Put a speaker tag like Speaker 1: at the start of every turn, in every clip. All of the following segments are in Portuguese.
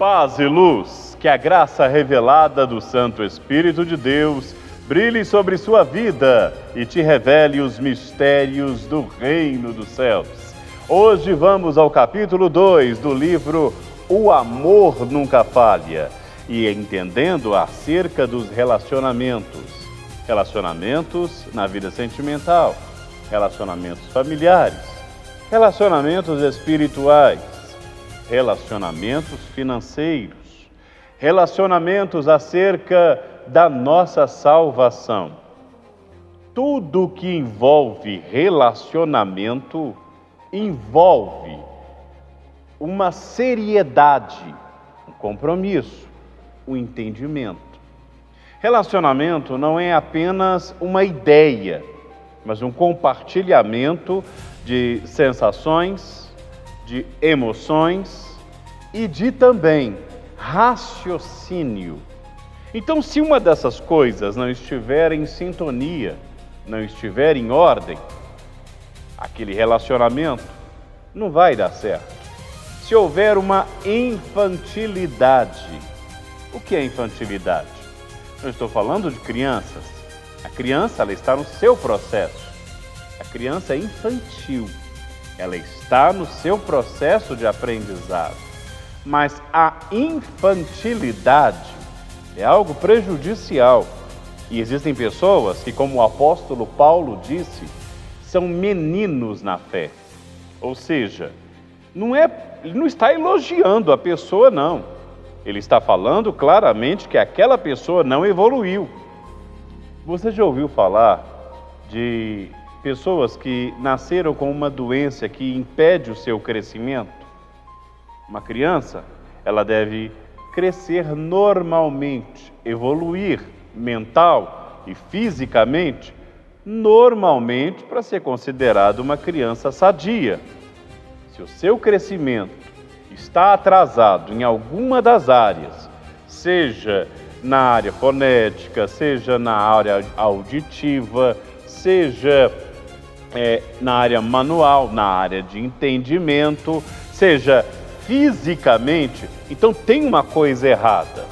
Speaker 1: Paz e luz, que a graça revelada do Santo Espírito de Deus brilhe sobre sua vida e te revele os mistérios do Reino dos Céus. Hoje vamos ao capítulo 2 do livro O Amor Nunca Falha e entendendo acerca dos relacionamentos. Relacionamentos na vida sentimental, relacionamentos familiares, relacionamentos espirituais, relacionamentos financeiros, relacionamentos acerca da nossa salvação. Tudo que envolve relacionamento envolve uma seriedade, um compromisso, um entendimento. Relacionamento não é apenas uma ideia, mas um compartilhamento de sensações, de emoções e de também raciocínio. Então, se uma dessas coisas não estiver em sintonia, não estiver em ordem, aquele relacionamento não vai dar certo. Se houver uma infantilidade, o que é infantilidade? Eu estou falando de crianças. A criança, ela está no seu processo. A criança é infantil. Ela está no seu processo de aprendizado. Mas a infantilidade é algo prejudicial. E existem pessoas que, como o apóstolo Paulo disse, são meninos na fé. Ou seja, ele não está elogiando a pessoa, não. Ele está falando claramente que aquela pessoa não evoluiu. Você já ouviu falar de pessoas que nasceram com uma doença que impede o seu crescimento? Uma criança, ela deve crescer normalmente, evoluir mental e fisicamente, normalmente para ser considerada uma criança sadia. Se o seu crescimento está atrasado em alguma das áreas, seja na área fonética, seja na área auditiva, seja na área manual, na área de entendimento, seja fisicamente, então tem uma coisa errada.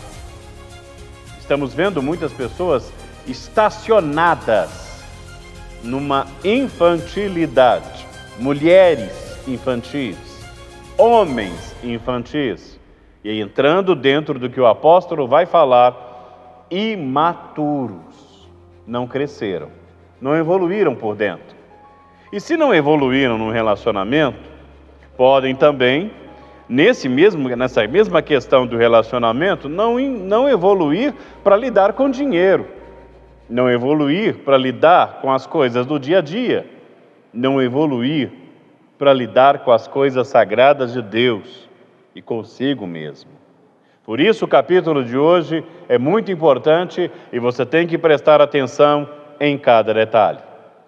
Speaker 1: Estamos vendo muitas pessoas estacionadas numa infantilidade, mulheres infantis, homens infantis, e aí, entrando dentro do que o apóstolo vai falar, imaturos, não cresceram, não evoluíram por dentro. E se não evoluíram no relacionamento, podem também, nessa mesma questão do relacionamento, não evoluir para lidar com dinheiro, não evoluir para lidar com as coisas do dia a dia, não evoluir para lidar com as coisas sagradas de Deus e consigo mesmo. Por isso o capítulo de hoje é muito importante e você tem que prestar atenção em cada detalhe.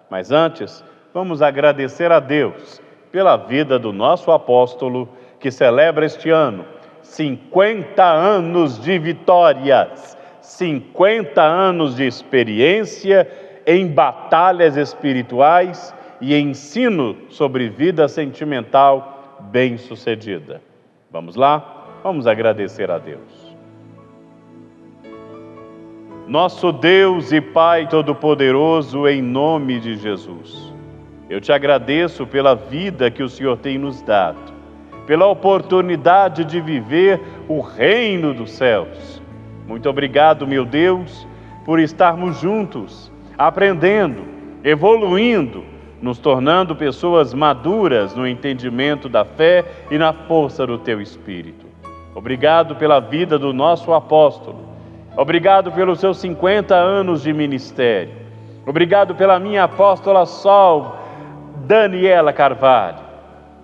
Speaker 1: Mas antes, vamos agradecer a Deus pela vida do nosso apóstolo que celebra este ano 50 anos de vitórias, 50 anos de experiência em batalhas espirituais e ensino sobre vida sentimental bem-sucedida. Vamos lá? Vamos agradecer a Deus. Nosso Deus e Pai Todo-Poderoso, em nome de Jesus, eu te agradeço pela vida que o Senhor tem nos dado, pela oportunidade de viver o reino dos céus. Muito obrigado, meu Deus, por estarmos juntos, aprendendo, evoluindo, nos tornando pessoas maduras no entendimento da fé e na força do Teu Espírito. Obrigado pela vida do nosso apóstolo. Obrigado pelos seus 50 anos de ministério. Obrigado pela minha apóstola Sol, Daniela Carvalho.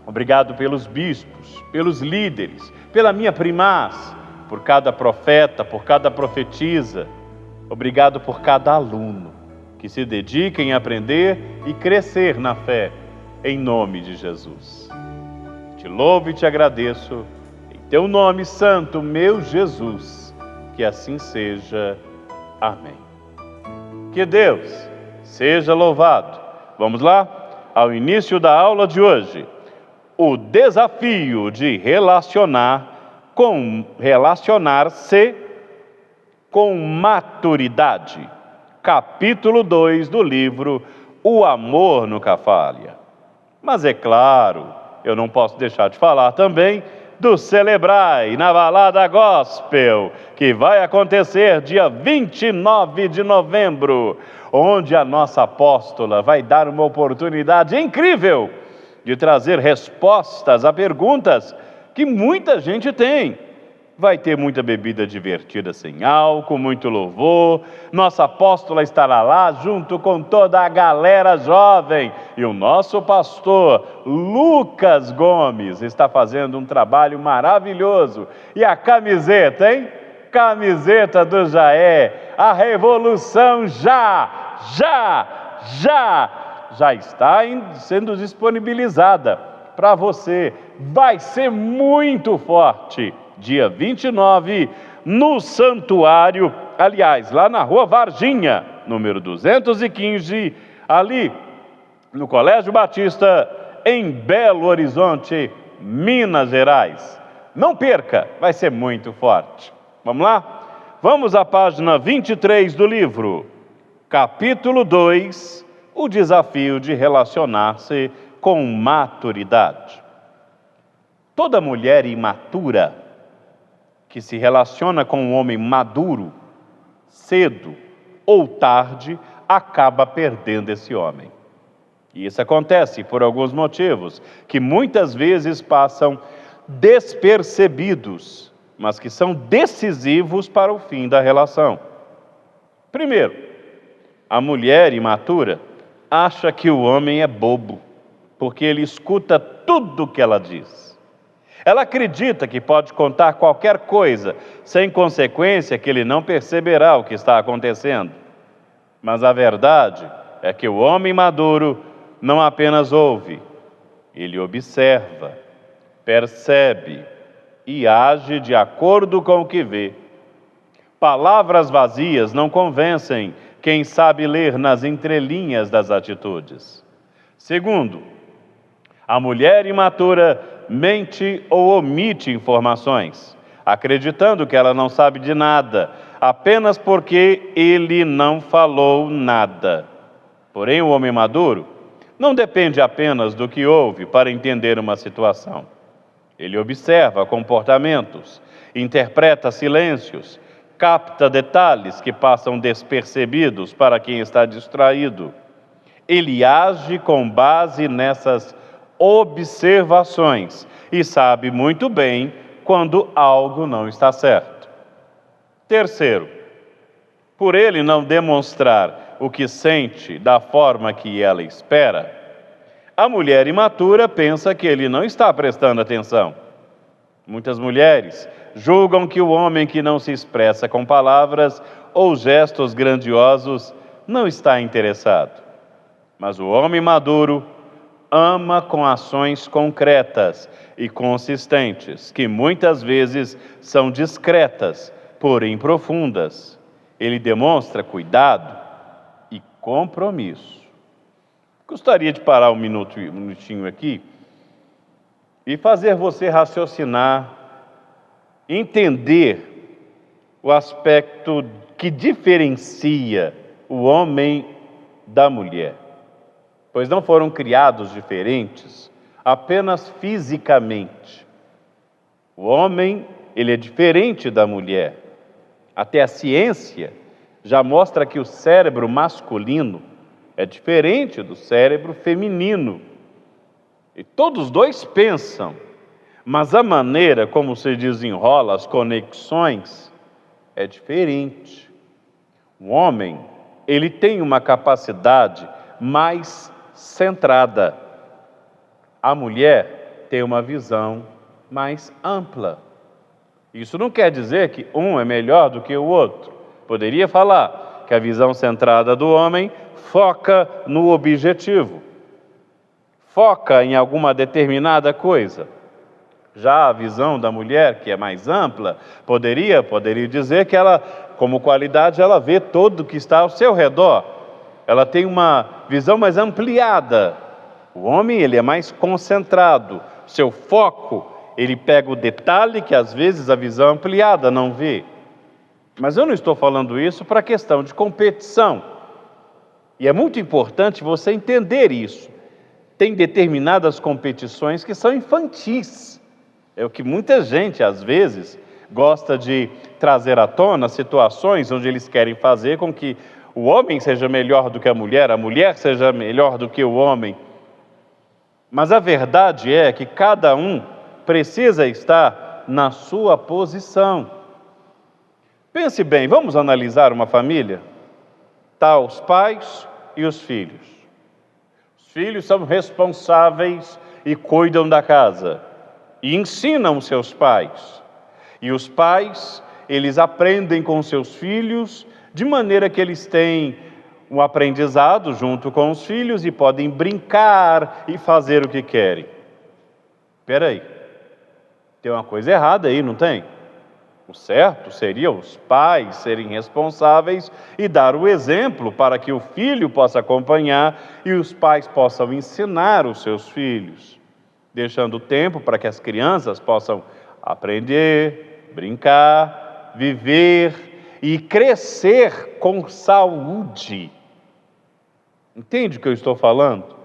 Speaker 1: Obrigado pelos bispos, pelos líderes, pela minha primaz, por cada profeta, por cada profetisa. Obrigado por cada aluno que se dedica em aprender e crescer na fé, em nome de Jesus. Te louvo e te agradeço, em Teu nome santo, meu Jesus, que assim seja. Amém. Que Deus seja louvado. Vamos lá? Ao início da aula de hoje, o desafio de relacionar com relacionar-se com maturidade. Capítulo 2 do livro O Amor Nunca Falha. Mas é claro, eu não posso deixar de falar também do Celebrai na Balada Gospel, que vai acontecer dia 29 de novembro, onde a nossa apóstola vai dar uma oportunidade incrível de trazer respostas a perguntas que muita gente tem. Vai ter muita bebida divertida sem álcool, muito louvor. Nossa apóstola estará lá junto com toda a galera jovem. E o nosso pastor, Lucas Gomes, está fazendo um trabalho maravilhoso. E a camiseta, hein? Camiseta do Jaé. A revolução já está sendo disponibilizada para você. Vai ser muito forte. Dia 29, no Santuário, aliás, lá na Rua Varginha, número 215, ali no Colégio Batista, em Belo Horizonte, Minas Gerais. Não perca, vai ser muito forte. Vamos lá? Vamos à página 23 do livro, capítulo 2, o desafio de relacionar-se com maturidade. Toda mulher imatura que se relaciona com um homem maduro, cedo ou tarde, acaba perdendo esse homem. E isso acontece por alguns motivos, que muitas vezes passam despercebidos, mas que são decisivos para o fim da relação. Primeiro, a mulher imatura acha que o homem é bobo, porque ele escuta tudo o que ela diz. Ela acredita que pode contar qualquer coisa, sem consequência que ele não perceberá o que está acontecendo. Mas a verdade é que o homem maduro não apenas ouve, ele observa, percebe e age de acordo com o que vê. Palavras vazias não convencem quem sabe ler nas entrelinhas das atitudes. Segundo, a mulher imatura mente ou omite informações, acreditando que ela não sabe de nada, apenas porque ele não falou nada. Porém, o homem maduro não depende apenas do que ouve para entender uma situação. Ele observa comportamentos, interpreta silêncios, capta detalhes que passam despercebidos para quem está distraído. Ele age com base nessas observações e sabe muito bem quando algo não está certo. Terceiro, por ele não demonstrar o que sente da forma que ela espera, a mulher imatura pensa que ele não está prestando atenção. Muitas mulheres julgam que o homem que não se expressa com palavras ou gestos grandiosos não está interessado. Mas o homem maduro ama com ações concretas e consistentes, que muitas vezes são discretas, porém profundas. Ele demonstra cuidado e compromisso. Gostaria de parar um minutinho aqui e fazer você raciocinar, entender o aspecto que diferencia o homem da mulher. Pois não foram criados diferentes apenas fisicamente. O homem, ele é diferente da mulher. Até a ciência já mostra que o cérebro masculino é diferente do cérebro feminino. E todos os dois pensam, mas a maneira como se desenrola as conexões é diferente. O homem, ele tem uma capacidade mais centrada. A mulher tem uma visão mais ampla. Isso não quer dizer que um é melhor do que o outro. Poderia falar que a visão centrada do homem foca no objetivo, foca em alguma determinada coisa. Já a visão da mulher, que é mais ampla, poderia dizer que ela, como qualidade, ela vê tudo que está ao seu redor. Ela tem uma visão mais ampliada. O homem, ele é mais concentrado. Seu foco ele pega o detalhe que às vezes a visão ampliada não vê. Mas eu não estou falando isso para questão de competição. E é muito importante você entender isso. Tem determinadas competições que são infantis. É o que muita gente, às vezes, gosta de trazer à tona situações onde eles querem fazer com que o homem seja melhor do que a mulher seja melhor do que o homem. Mas a verdade é que cada um precisa estar na sua posição. Pense bem, vamos analisar uma família? Tá os pais e os filhos. Os filhos são responsáveis e cuidam da casa e ensinam os seus pais. E os pais, eles aprendem com seus filhos de maneira que eles têm um aprendizado junto com os filhos e podem brincar e fazer o que querem. Espera aí, tem uma coisa errada aí, não tem? O certo seria os pais serem responsáveis e dar o exemplo para que o filho possa acompanhar e os pais possam ensinar os seus filhos, deixando tempo para que as crianças possam aprender, brincar, viver e crescer com saúde. Entende o que eu estou falando?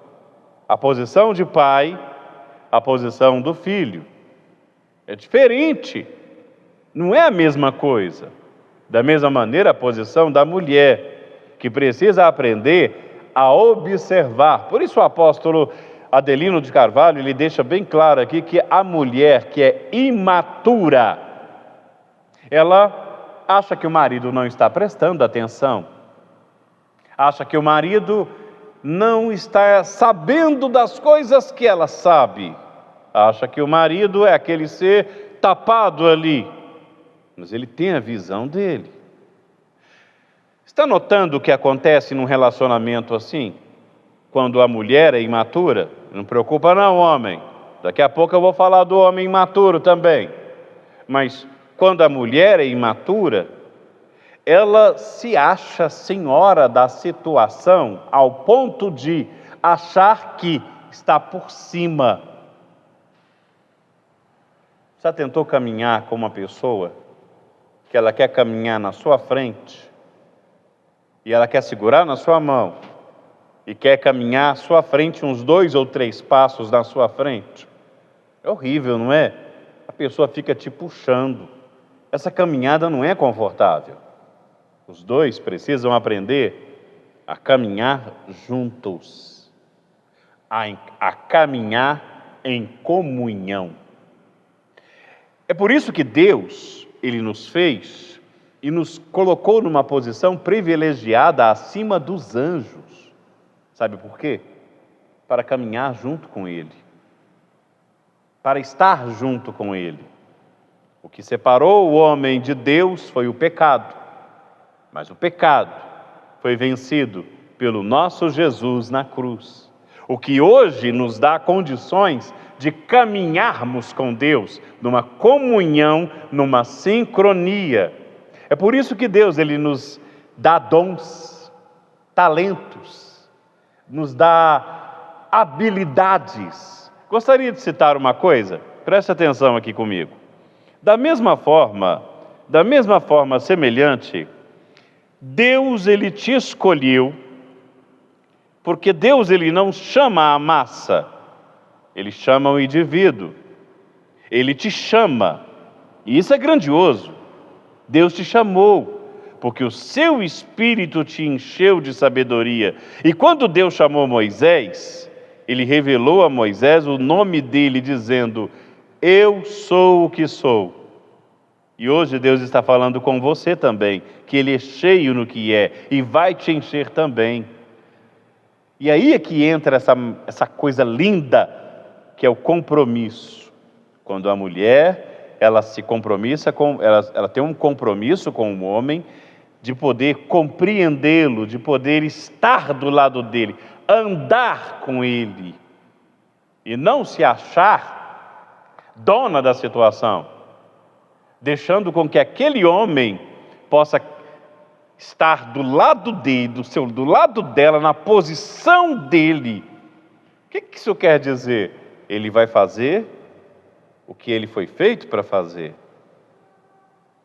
Speaker 1: A posição de pai, a posição do filho. É diferente. Não é a mesma coisa. Da mesma maneira, a posição da mulher, que precisa aprender a observar. Por isso o apóstolo Adelino de Carvalho, ele deixa bem claro aqui que a mulher que é imatura, ela acha que o marido não está prestando atenção, acha que o marido não está sabendo das coisas que ela sabe, acha que o marido é aquele ser tapado ali, mas ele tem a visão dele. Está notando o que acontece num relacionamento assim? Quando a mulher é imatura, não preocupa não, homem, daqui a pouco eu vou falar do homem imaturo também, mas quando a mulher é imatura, ela se acha senhora da situação ao ponto de achar que está por cima. Já tentou caminhar com uma pessoa que ela quer caminhar na sua frente e ela quer segurar na sua mão e quer caminhar à sua frente uns 2 ou 3 passos na sua frente? É horrível, não é? A pessoa fica te puxando. Essa caminhada não é confortável. Os dois precisam aprender a caminhar juntos, a caminhar em comunhão. É por isso que Deus, Ele nos fez e nos colocou numa posição privilegiada acima dos anjos. Sabe por quê? Para caminhar junto com Ele, para estar junto com Ele. O que separou o homem de Deus foi o pecado, mas o pecado foi vencido pelo nosso Jesus na cruz. O que hoje nos dá condições de caminharmos com Deus, numa comunhão, numa sincronia. É por isso que Deus, Ele nos dá dons, talentos, nos dá habilidades. Gostaria de citar uma coisa, preste atenção aqui comigo. Da mesma forma semelhante, Deus, Ele te escolheu, porque Deus, Ele não chama a massa, Ele chama o indivíduo, Ele te chama, e isso é grandioso. Deus te chamou, porque o seu Espírito te encheu de sabedoria, e quando Deus chamou Moisés, Ele revelou a Moisés o nome dele, dizendo: eu sou o que sou. E hoje Deus está falando com você também, que Ele é cheio no que é, e vai te encher também. E aí é que entra essa coisa linda, que é o compromisso. Quando a mulher, ela se compromissa ela tem um compromisso com o homem, de poder compreendê-lo, de poder estar do lado dele, andar com ele, e não se achar dona da situação, deixando com que aquele homem possa estar do lado dele, do lado dela, na posição dele. O que isso quer dizer? Ele vai fazer o que ele foi feito para fazer.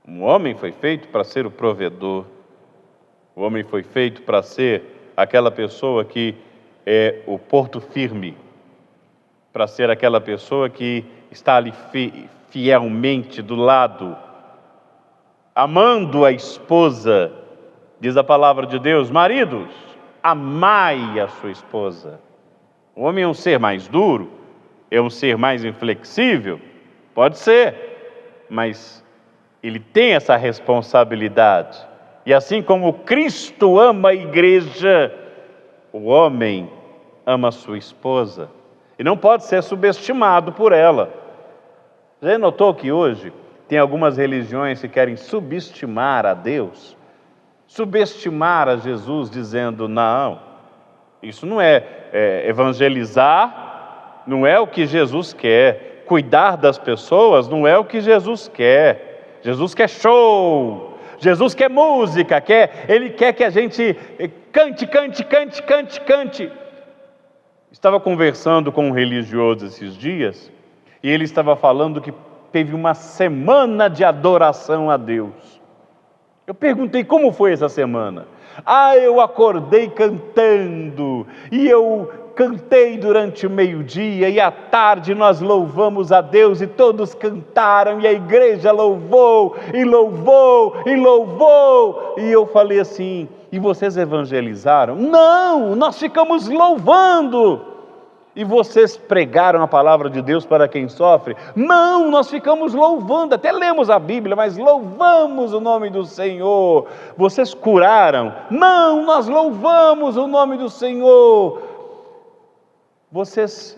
Speaker 1: Um homem foi feito para ser o provedor. O homem foi feito para ser aquela pessoa que é o porto firme, para ser aquela pessoa que está ali fielmente do lado, amando a esposa. Diz a palavra de Deus: maridos, amai a sua esposa. O homem é um ser mais duro, é um ser mais inflexível, pode ser, mas ele tem essa responsabilidade. E assim como Cristo ama a igreja, o homem ama a sua esposa e não pode ser subestimado por ela. Já notou que hoje tem algumas religiões que querem subestimar a Deus, subestimar a Jesus, dizendo: não, isso não é evangelizar, não é o que Jesus quer. Cuidar das pessoas não é o que Jesus quer. Jesus quer show, Jesus quer música, Ele quer que a gente cante. Estava conversando com um religioso esses dias, e ele estava falando que teve uma semana de adoração a Deus. Eu perguntei: como foi essa semana? Eu acordei cantando, e eu cantei durante o meio-dia, e à tarde nós louvamos a Deus, e todos cantaram, e a igreja louvou, e eu falei assim: e vocês evangelizaram? Não, nós ficamos louvando. E vocês pregaram a palavra de Deus para quem sofre? Não, nós ficamos louvando, até lemos a Bíblia, mas louvamos o nome do Senhor. Vocês curaram? Não, nós louvamos o nome do Senhor. Vocês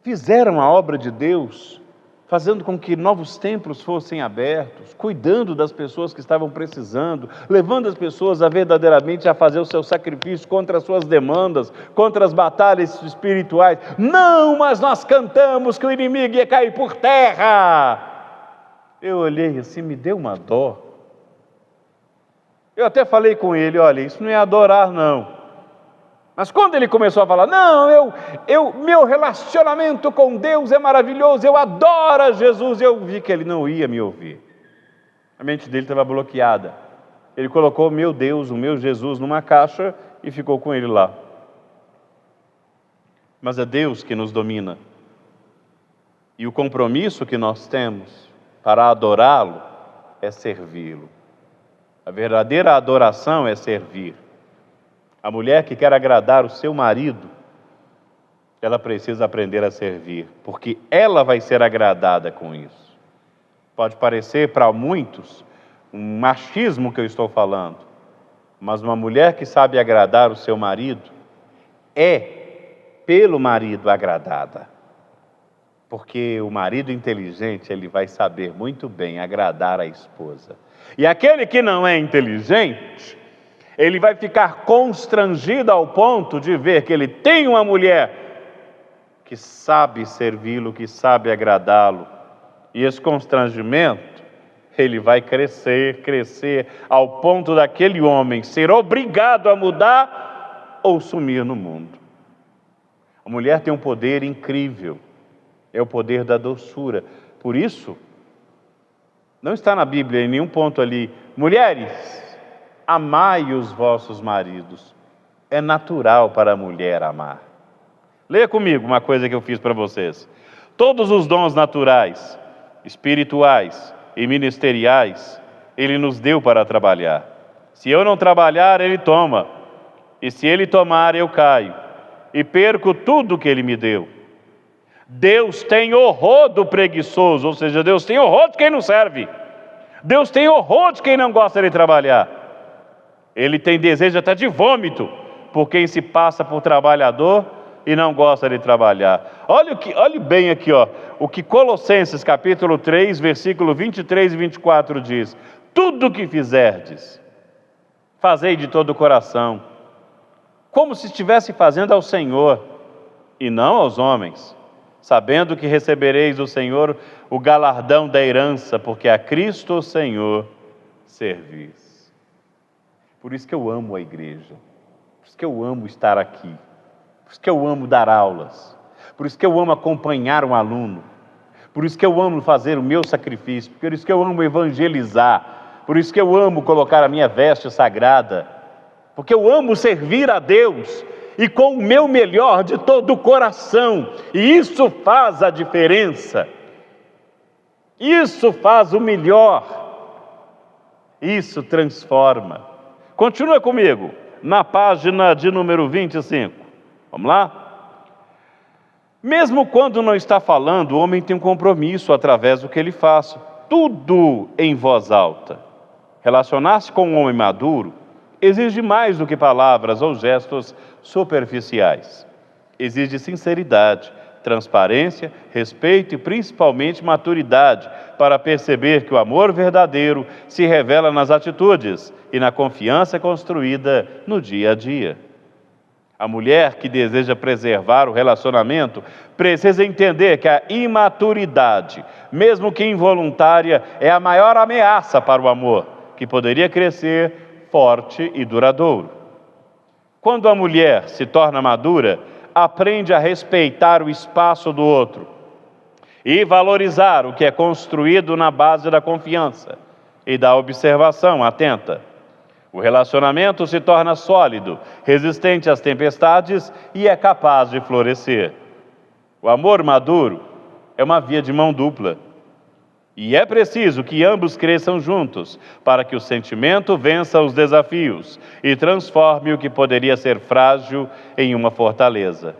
Speaker 1: fizeram a obra de Deus, fazendo com que novos templos fossem abertos, cuidando das pessoas que estavam precisando, levando as pessoas verdadeiramente a fazer o seu sacrifício contra as suas demandas, contra as batalhas espirituais. Não, mas nós cantamos que o inimigo ia cair por terra. Eu olhei assim, me deu uma dó. Eu até falei com ele: olha, isso não é adorar não. Mas quando ele começou a falar: não, meu relacionamento com Deus é maravilhoso, eu adoro a Jesus, eu vi que ele não ia me ouvir. A mente dele estava bloqueada. Ele colocou meu Deus, o meu Jesus, numa caixa e ficou com ele lá. Mas é Deus que nos domina. E o compromisso que nós temos para adorá-lo é servi-lo. A verdadeira adoração é servir. A mulher que quer agradar o seu marido, ela precisa aprender a servir, porque ela vai ser agradada com isso. Pode parecer para muitos um machismo que eu estou falando, mas uma mulher que sabe agradar o seu marido é pelo marido agradada. Porque o marido inteligente, ele vai saber muito bem agradar a esposa. E aquele que não é inteligente, ele vai ficar constrangido ao ponto de ver que ele tem uma mulher que sabe servi-lo, que sabe agradá-lo. E esse constrangimento, ele vai crescer ao ponto daquele homem ser obrigado a mudar ou sumir no mundo. A mulher tem um poder incrível, é o poder da doçura. Por isso, não está na Bíblia em nenhum ponto ali: mulheres, amai os vossos maridos. É natural para a mulher amar. Leia comigo uma coisa que eu fiz para vocês. Todos os dons naturais, espirituais e ministeriais, Ele nos deu para trabalhar. Se eu não trabalhar, Ele toma. E se Ele tomar, eu caio e perco tudo que Ele me deu. Deus tem horror do preguiçoso, ou seja, Deus tem horror de quem não serve. Deus tem horror de quem não gosta de trabalhar. Ele tem desejo até de vômito por quem se passa por trabalhador e não gosta de trabalhar. Olhe bem aqui, o que Colossenses capítulo 3, versículo 23 e 24 diz: tudo o que fizerdes, fazei de todo o coração, como se estivesse fazendo ao Senhor e não aos homens, sabendo que recebereis do Senhor o galardão da herança, porque a Cristo o Senhor servis. Por isso que eu amo a igreja, por isso que eu amo estar aqui, por isso que eu amo dar aulas, por isso que eu amo acompanhar um aluno, Por isso que eu amo fazer o meu sacrifício, por isso que eu amo evangelizar, por isso que eu amo colocar a minha veste sagrada, porque eu amo servir a Deus e com o meu melhor de todo o coração, e isso faz a diferença, isso faz o melhor, isso transforma. Continua comigo, na página de número 25, vamos lá? Mesmo quando não está falando, o homem tem um compromisso através do que ele faz, tudo em voz alta. Relacionar-se com um homem maduro exige mais do que palavras ou gestos superficiais. Exige sinceridade, transparência, respeito e principalmente maturidade para perceber que o amor verdadeiro se revela nas atitudes e na confiança construída no dia a dia. A mulher que deseja preservar o relacionamento precisa entender que a imaturidade, mesmo que involuntária, é a maior ameaça para o amor, que poderia crescer forte e duradouro. Quando a mulher se torna madura, aprende a respeitar o espaço do outro e valorizar o que é construído na base da confiança e da observação atenta. O relacionamento se torna sólido, resistente às tempestades e é capaz de florescer. O amor maduro é uma via de mão dupla. E é preciso que ambos cresçam juntos, para que o sentimento vença os desafios e transforme o que poderia ser frágil em uma fortaleza.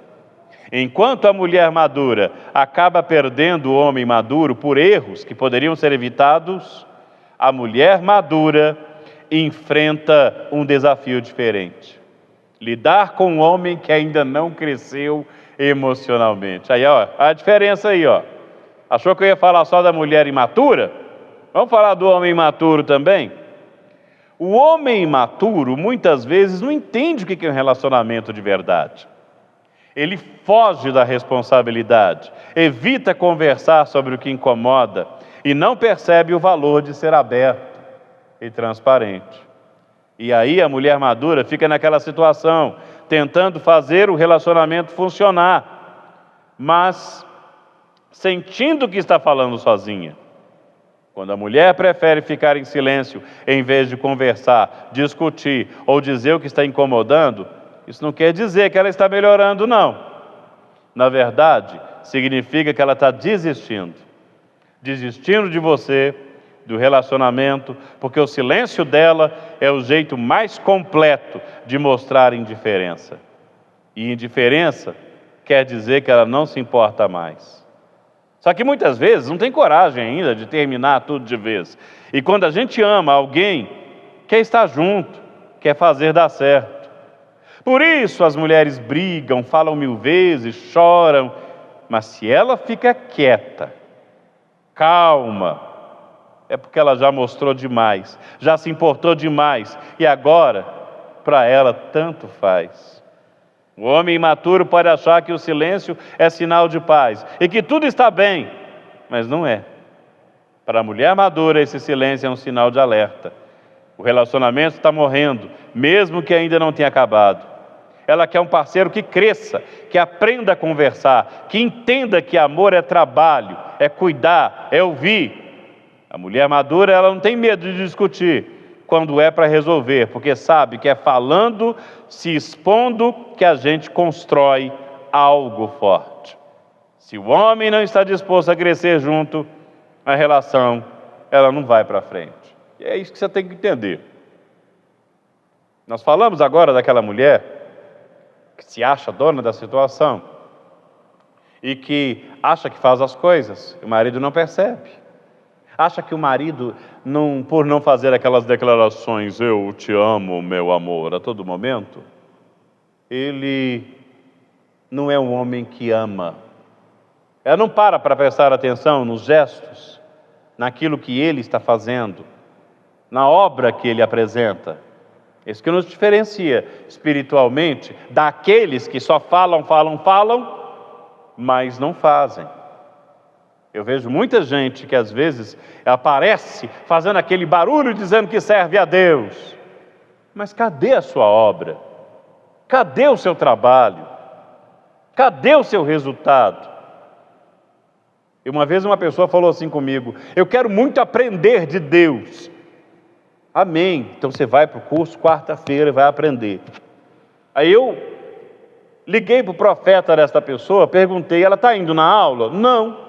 Speaker 1: Enquanto a mulher madura acaba perdendo o homem maduro por erros que poderiam ser evitados, a mulher madura enfrenta um desafio diferente. Lidar com um homem que ainda não cresceu emocionalmente. Aí, ó, a diferença aí, ó. Achou que eu ia falar só da mulher imatura? Vamos falar do homem imaturo também? O homem imaturo, muitas vezes, não entende o que é um relacionamento de verdade. Ele foge da responsabilidade, evita conversar sobre o que incomoda e não percebe o valor de ser aberto e transparente. E aí a mulher madura fica naquela situação, tentando fazer o relacionamento funcionar, mas sentindo que está falando sozinha. Quando a mulher prefere ficar em silêncio, em vez de conversar, discutir ou dizer o que está incomodando, isso não quer dizer que ela está melhorando, não. Na verdade, significa que ela está desistindo de você, do relacionamento, porque o silêncio dela é o jeito mais completo de mostrar indiferença. E indiferença quer dizer que ela não se importa mais. Só que muitas vezes não tem coragem ainda de terminar tudo de vez. E quando a gente ama alguém, quer estar junto, quer fazer dar certo. Por isso as mulheres brigam, falam 1000 vezes, choram, mas se ela fica quieta, calma, é porque ela já mostrou demais, já se importou demais, e agora, para ela, tanto faz. O homem imaturo pode achar que o silêncio é sinal de paz, e que tudo está bem, mas não é. Para a mulher madura, esse silêncio é um sinal de alerta. O relacionamento está morrendo, mesmo que ainda não tenha acabado. Ela quer um parceiro que cresça, que aprenda a conversar, que entenda que amor é trabalho, é cuidar, é ouvir. A mulher madura, ela não tem medo de discutir quando é para resolver, porque sabe que é falando, se expondo, que a gente constrói algo forte. Se o homem não está disposto a crescer junto, a relação, ela não vai para frente. E é isso que você tem que entender. Nós falamos agora daquela mulher que se acha dona da situação e que acha que faz as coisas, e o marido não percebe. Acha que o marido, por não fazer aquelas declarações, eu te amo, meu amor, a todo momento, ele não é um homem que ama. Ela não para prestar atenção nos gestos, naquilo que ele está fazendo, na obra que ele apresenta. Isso que nos diferencia espiritualmente daqueles que só falam, mas não fazem. Eu vejo muita gente que às vezes aparece fazendo aquele barulho dizendo que serve a Deus. Mas cadê a sua obra? Cadê o seu trabalho? Cadê o seu resultado? E uma vez uma pessoa falou assim comigo: eu quero muito aprender de Deus. Amém. Então você vai para o curso quarta-feira e vai aprender. Aí eu liguei para o profeta desta pessoa, perguntei: ela está indo na aula? Não.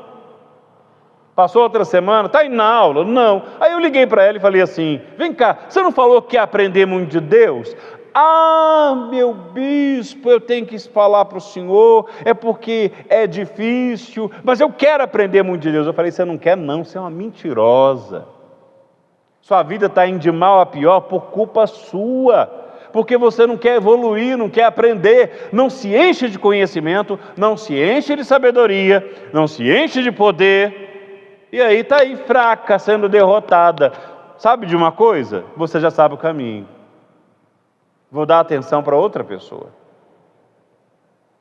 Speaker 1: Passou outra semana, está indo na aula? Não. Aí eu liguei para ela e falei assim: vem cá, você não falou que ia aprender muito de Deus? Ah, meu bispo, eu tenho que falar para o senhor, é porque é difícil, mas eu quero aprender muito de Deus. Eu falei: você não quer não, você é uma mentirosa. Sua vida está indo de mal a pior por culpa sua, porque você não quer evoluir, não quer aprender, não se enche de conhecimento, não se enche de sabedoria, não se enche de poder, e aí está aí fraca, sendo derrotada. Sabe de uma coisa? Você já sabe o caminho. Vou dar atenção para outra pessoa.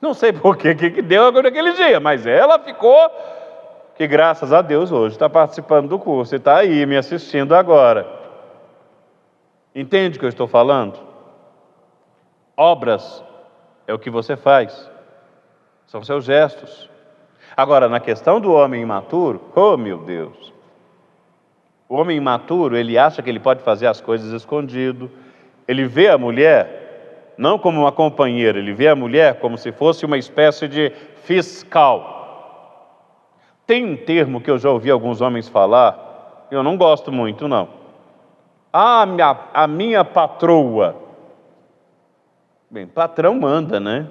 Speaker 1: Não sei por que deu agora naquele dia, mas ela ficou, que graças a Deus hoje está participando do curso e está aí me assistindo agora. Entende o que eu estou falando? Obras é o que você faz, são seus gestos. Agora, na questão do homem imaturo, oh meu Deus, o homem imaturo, ele acha que ele pode fazer as coisas escondido. Ele vê a mulher não como uma companheira, ele vê a mulher como se fosse uma espécie de fiscal. Tem um termo que eu já ouvi alguns homens falar, eu não gosto muito não. A minha patroa. Bem, patrão manda, né?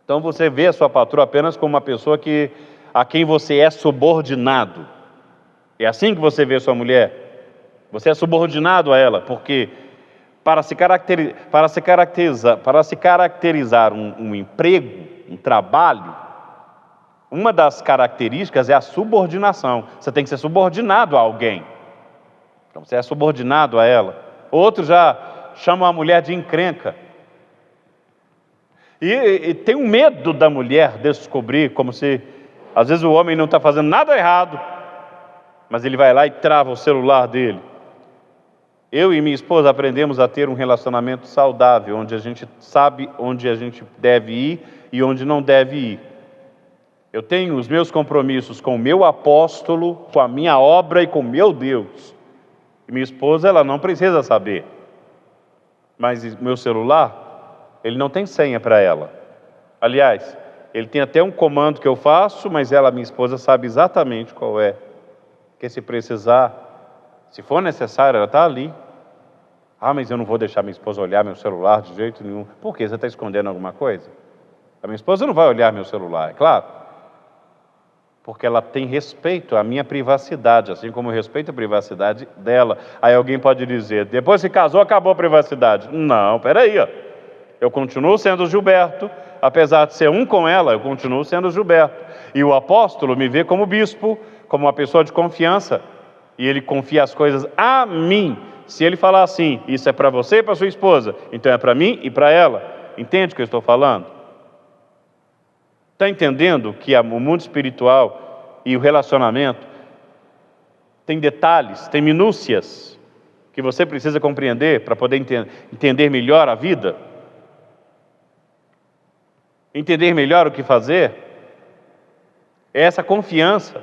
Speaker 1: Então você vê a sua patroa apenas como uma pessoa a quem você é subordinado. É assim que você vê a sua mulher? Você é subordinado a ela, porque para se caracterizar um emprego, um trabalho, uma das características é a subordinação. Você tem que ser subordinado a alguém. Então você é subordinado a ela. Outros já chamam a mulher de encrenca. E tem um medo da mulher descobrir, como se às vezes o homem não está fazendo nada errado, mas ele vai lá e trava o celular dele. Eu e minha esposa aprendemos a ter um relacionamento saudável, onde a gente sabe onde a gente deve ir e onde não deve ir. Eu tenho os meus compromissos com o meu apóstolo, com a minha obra e com o meu Deus. E minha esposa, ela não precisa saber. Mas meu celular, ele não tem senha para ela. Aliás, ele tem até um comando que eu faço, mas minha esposa, sabe exatamente qual é. Que se precisar, se for necessário, ela está ali. Ah, mas eu não vou deixar minha esposa olhar meu celular de jeito nenhum. Por quê? Você está escondendo alguma coisa? A minha esposa não vai olhar meu celular, é claro. Porque ela tem respeito à minha privacidade, assim como eu respeito a privacidade dela. Aí alguém pode dizer: depois que casou, acabou a privacidade. Não, peraí, ó. Eu continuo sendo Gilberto, apesar de ser um com ela, eu continuo sendo Gilberto. E o apóstolo me vê como bispo, como uma pessoa de confiança, e ele confia as coisas a mim. Se ele falar assim: isso é para você e para sua esposa, então é para mim e para ela. Entende o que eu estou falando? Está entendendo que o mundo espiritual e o relacionamento tem detalhes, tem minúcias que você precisa compreender para poder entender melhor a vida? Entender melhor o que fazer? É essa confiança.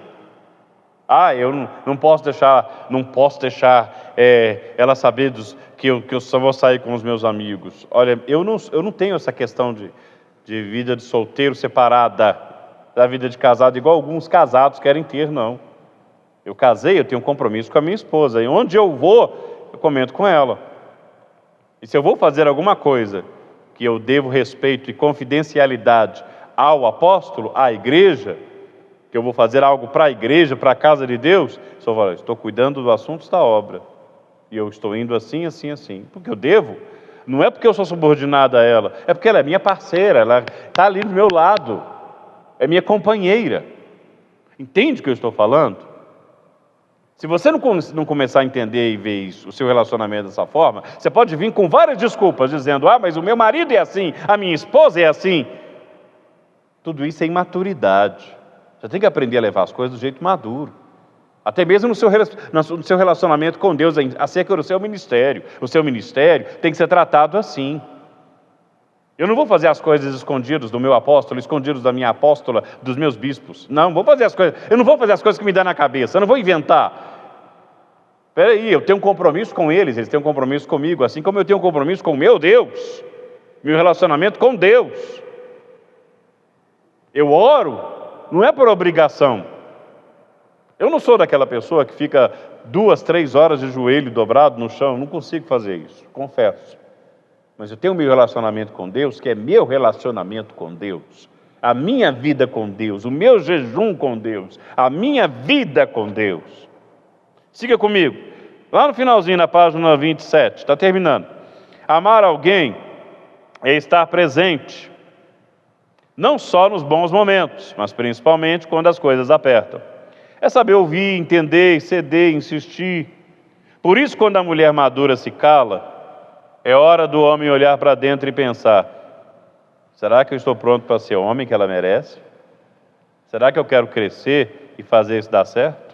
Speaker 1: Eu não posso deixar ela saber que eu só vou sair com os meus amigos. Olha, eu não tenho essa questão de vida de solteiro separada da vida de casado, igual alguns casados querem ter, não. Eu casei, eu tenho um compromisso com a minha esposa, e onde eu vou, eu comento com ela. E se eu vou fazer alguma coisa que eu devo respeito e confidencialidade ao apóstolo, à igreja, que eu vou fazer algo para a igreja, para a casa de Deus, só falo: estou cuidando do assunto da obra, e eu estou indo assim, assim, assim, porque eu devo. Não é porque eu sou subordinado a ela, é porque ela é minha parceira, ela está ali do meu lado, é minha companheira. Entende o que eu estou falando? Se você não começar a entender e ver isso, o seu relacionamento dessa forma, você pode vir com várias desculpas, dizendo: mas o meu marido é assim, a minha esposa é assim. Tudo isso é imaturidade. Você tem que aprender a levar as coisas do jeito maduro. Até mesmo no seu relacionamento com Deus, acerca do seu ministério. O seu ministério tem que ser tratado assim. Eu não vou fazer as coisas escondidas do meu apóstolo, escondidos da minha apóstola, dos meus bispos. Não, vou fazer as coisas. Eu não vou fazer as coisas que me dão na cabeça. Eu não vou inventar. Espera aí, eu tenho um compromisso com eles têm um compromisso comigo, assim como eu tenho um compromisso com o meu Deus, meu relacionamento com Deus. Eu oro, não é por obrigação. Eu não sou daquela pessoa que fica 2, 3 horas de joelho dobrado no chão, não consigo fazer isso, confesso. Mas eu tenho o meu relacionamento com Deus, que é meu relacionamento com Deus, a minha vida com Deus, o meu jejum com Deus, a minha vida com Deus. Siga comigo, lá no finalzinho, na página 27, está terminando. Amar alguém é estar presente, não só nos bons momentos, mas principalmente quando as coisas apertam. É saber ouvir, entender, ceder, insistir. Por isso, quando a mulher madura se cala, é hora do homem olhar para dentro e pensar: será que eu estou pronto para ser o homem que ela merece? Será que eu quero crescer e fazer isso dar certo?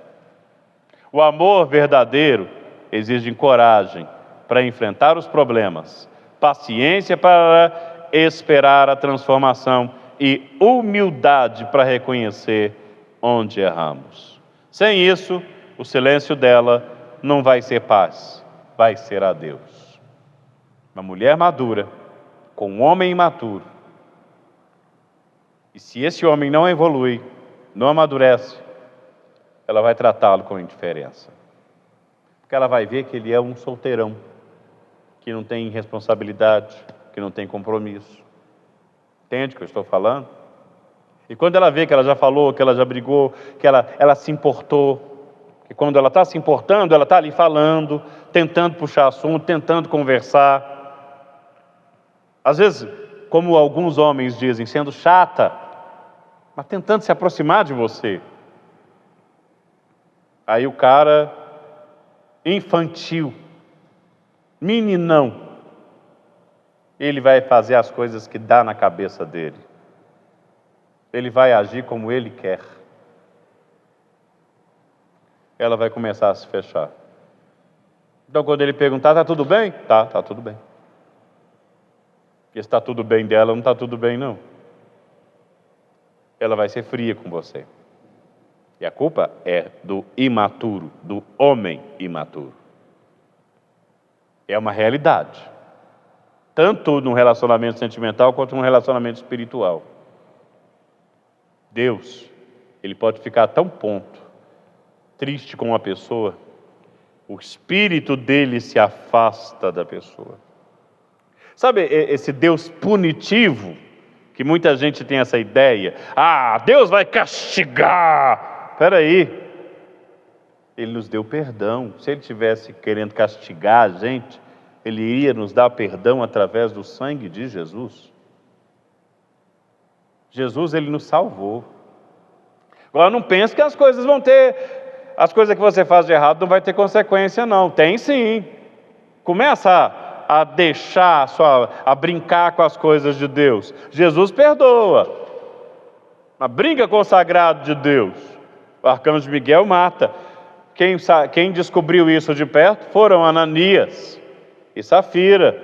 Speaker 1: O amor verdadeiro exige coragem para enfrentar os problemas, paciência para esperar a transformação e humildade para reconhecer onde erramos. Sem isso, o silêncio dela não vai ser paz, vai ser adeus. Uma mulher madura com um homem imaturo. E se esse homem não evolui, não amadurece, ela vai tratá-lo com indiferença. Porque ela vai ver que ele é um solteirão, que não tem responsabilidade, que não tem compromisso. Entende o que eu estou falando? E quando ela vê que ela já falou, que ela já brigou, que ela se importou, que quando ela está se importando, ela está ali falando, tentando puxar assunto, tentando conversar. Às vezes, como alguns homens dizem, sendo chata, mas tentando se aproximar de você. Aí o cara, infantil, meninão, ele vai fazer as coisas que dá na cabeça dele. Ele vai agir como ele quer. Ela vai começar a se fechar. Então, quando ele perguntar: tá tudo bem? Tá tudo bem. Porque se está tudo bem dela, não está tudo bem, não. Ela vai ser fria com você. E a culpa é do imaturo, do homem imaturo. É uma realidade. Tanto no relacionamento sentimental, quanto no relacionamento espiritual. Deus, Ele pode ficar a tão ponto, triste com uma pessoa, o espírito dele se afasta da pessoa. Sabe esse Deus punitivo, que muita gente tem essa ideia? Deus vai castigar. Espera aí, Ele nos deu perdão. Se Ele estivesse querendo castigar a gente, Ele iria nos dar perdão através do sangue de Jesus. Jesus, Ele nos salvou. Agora não pense que as coisas que você faz de errado não vai ter consequência, não. Tem sim. Começa a deixar, a brincar com as coisas de Deus. Jesus perdoa, mas brinca com o sagrado de Deus. O arcanjo Miguel mata. Quem descobriu isso de perto foram Ananias e Safira.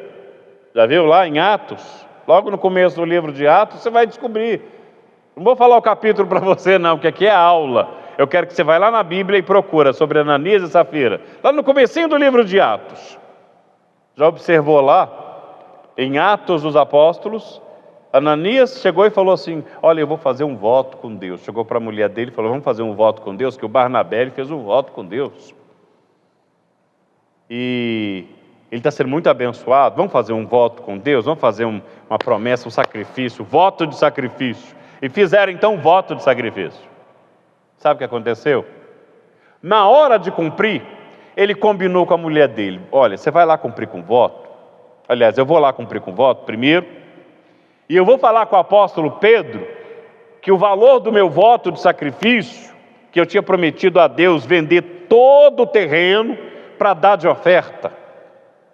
Speaker 1: Já viu lá em Atos? Logo no começo do livro de Atos, você vai descobrir. Não vou falar o capítulo para você não, porque aqui é aula. Eu quero que você vá lá na Bíblia e procura sobre Ananias e Safira. Lá no comecinho do livro de Atos. Já observou lá, em Atos dos Apóstolos, Ananias chegou e falou assim: olha, eu vou fazer um voto com Deus. Chegou para a mulher dele e falou: vamos fazer um voto com Deus, que o Barnabé ele fez um voto com Deus. E ele está sendo muito abençoado, vamos fazer um voto com Deus, vamos fazer uma promessa, um sacrifício, voto de sacrifício. E fizeram então um voto de sacrifício. Sabe o que aconteceu? Na hora de cumprir, ele combinou com a mulher dele: olha, você vai lá cumprir com voto? Aliás, eu vou lá cumprir com voto primeiro, e eu vou falar com o apóstolo Pedro que o valor do meu voto de sacrifício, que eu tinha prometido a Deus vender todo o terreno para dar de oferta.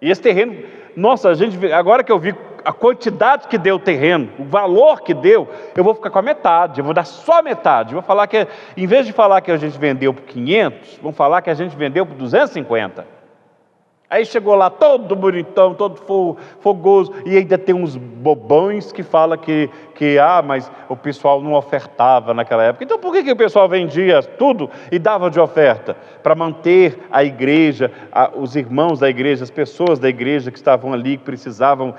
Speaker 1: E esse terreno, nossa, agora que eu vi a quantidade que deu o terreno, o valor que deu, eu vou ficar com a metade, eu vou dar só a metade. Eu vou falar que, em vez de falar que a gente vendeu por 500, vamos falar que a gente vendeu por 250. Aí chegou lá todo bonitão, todo fogoso, e ainda tem uns bobões que falam mas o pessoal não ofertava naquela época. Então por que o pessoal vendia tudo e dava de oferta? Para manter a igreja, os irmãos da igreja, as pessoas da igreja que estavam ali, que precisavam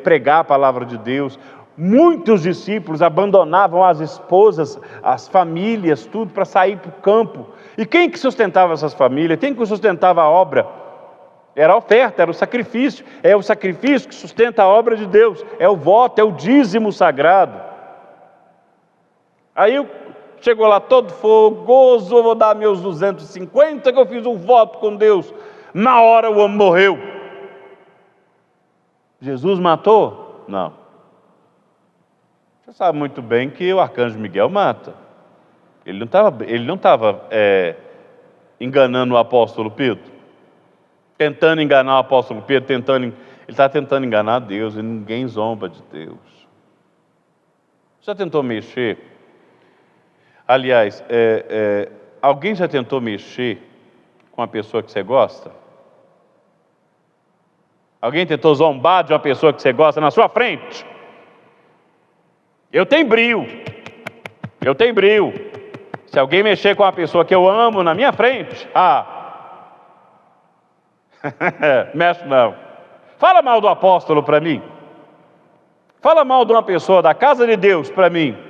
Speaker 1: pregar a palavra de Deus. Muitos discípulos abandonavam as esposas, as famílias, tudo para sair para o campo. E quem que sustentava essas famílias? Quem que sustentava a obra? Era a oferta, era o sacrifício. É o sacrifício que sustenta a obra de Deus. É o voto, é o dízimo sagrado. Aí chegou lá todo fogoso, vou dar meus 250 que eu fiz um voto com Deus. Na hora o homem morreu. Jesus matou? Não. Você sabe muito bem que o arcanjo Miguel mata. Ele não estava enganando o apóstolo Pedro. Tentando enganar o apóstolo Pedro, ele está tentando enganar Deus, e ninguém zomba de Deus. Já tentou mexer? Aliás, alguém já tentou mexer com a pessoa que você gosta? Alguém tentou zombar de uma pessoa que você gosta na sua frente? Eu tenho brio. Se alguém mexer com uma pessoa que eu amo na minha frente, mexe não. Fala mal do apóstolo para mim. Fala mal de uma pessoa da casa de Deus para mim. Pra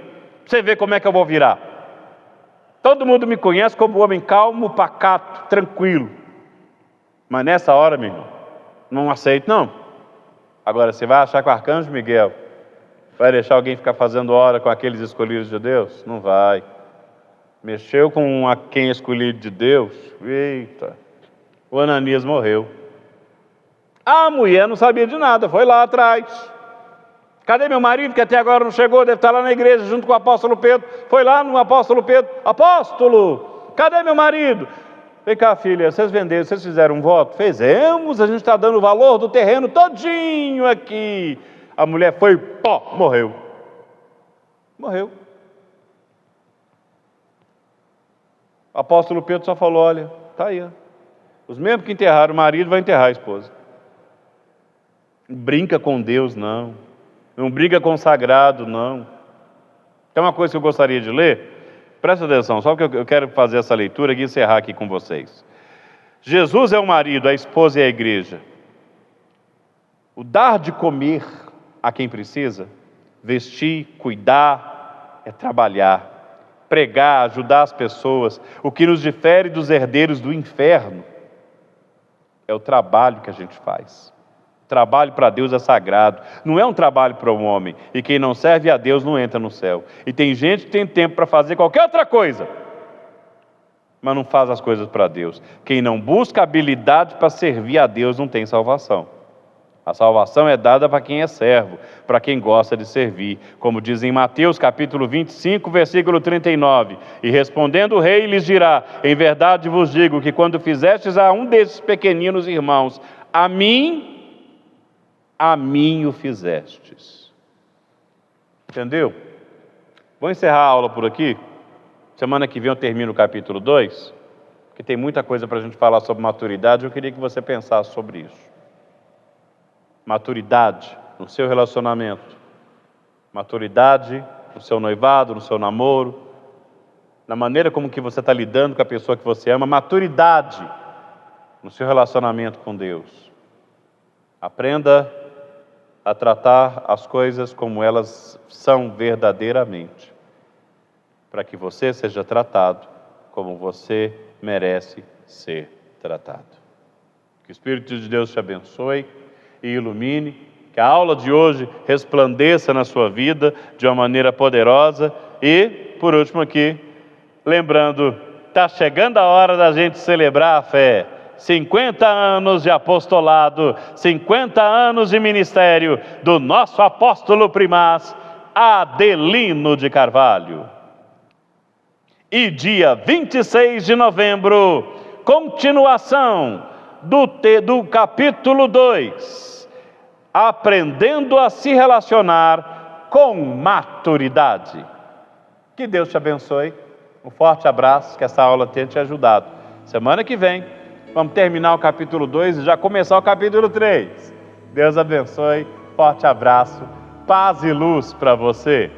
Speaker 1: você ver como é que eu vou virar. Todo mundo me conhece como um homem calmo, pacato, tranquilo. Mas nessa hora, meu irmão, não aceito não. Agora, você vai achar que o arcanjo Miguel vai deixar alguém ficar fazendo hora com aqueles escolhidos de Deus? Não vai. Mexeu com quem é escolhido de Deus? Eita. O Ananias morreu. A mulher não sabia de nada, foi lá atrás. Cadê meu marido que até agora não chegou? Deve estar lá na igreja junto com o apóstolo Pedro. Foi lá no apóstolo Pedro. Apóstolo, cadê meu marido? Vem cá, filha, vocês fizeram um voto? Fizemos, a gente está dando o valor do terreno todinho aqui. A mulher foi, morreu. Morreu. O apóstolo Pedro só falou, olha, está aí, ó. Os mesmos que enterraram o marido, vai enterrar a esposa. Não brinca com Deus, não. Não briga com o sagrado, não. Tem uma coisa que eu gostaria de ler. Presta atenção, só que eu quero fazer essa leitura e encerrar aqui com vocês. Jesus é o marido, a esposa e a igreja. O dar de comer a quem precisa, vestir, cuidar, é trabalhar. Pregar, ajudar as pessoas. O que nos difere dos herdeiros do inferno é o trabalho que a gente faz. O trabalho para Deus é sagrado. Não é um trabalho para um homem. E quem não serve a Deus não entra no céu. E tem gente que tem tempo para fazer qualquer outra coisa, mas não faz as coisas para Deus. Quem não busca habilidade para servir a Deus não tem salvação. A salvação é dada para quem é servo, para quem gosta de servir. Como diz em Mateus capítulo 25, versículo 39. E respondendo o rei lhes dirá, em verdade vos digo que quando fizestes a um desses pequeninos irmãos, a mim o fizestes. Entendeu? Vou encerrar a aula por aqui. Semana que vem eu termino o capítulo 2, porque tem muita coisa para a gente falar sobre maturidade. Eu queria que você pensasse sobre isso. Maturidade no seu relacionamento, maturidade no seu noivado, no seu namoro, na maneira como que você está lidando com a pessoa que você ama, maturidade no seu relacionamento com Deus. Aprenda a tratar as coisas como elas são verdadeiramente, para que você seja tratado como você merece ser tratado. Que o Espírito de Deus te abençoe e ilumine, que a aula de hoje resplandeça na sua vida de uma maneira poderosa. E, por último aqui, lembrando, está chegando a hora da gente celebrar a fé. 50 anos de apostolado, 50 anos de ministério do nosso apóstolo primaz, Adelino de Carvalho. E dia 26 de novembro, continuação do capítulo 2, aprendendo a se relacionar com maturidade. Que Deus te abençoe, um forte abraço, que essa aula tenha te ajudado. Semana que vem Vamos terminar o capítulo 2 e já começar o capítulo 3. Deus abençoe, forte abraço, paz e luz para você.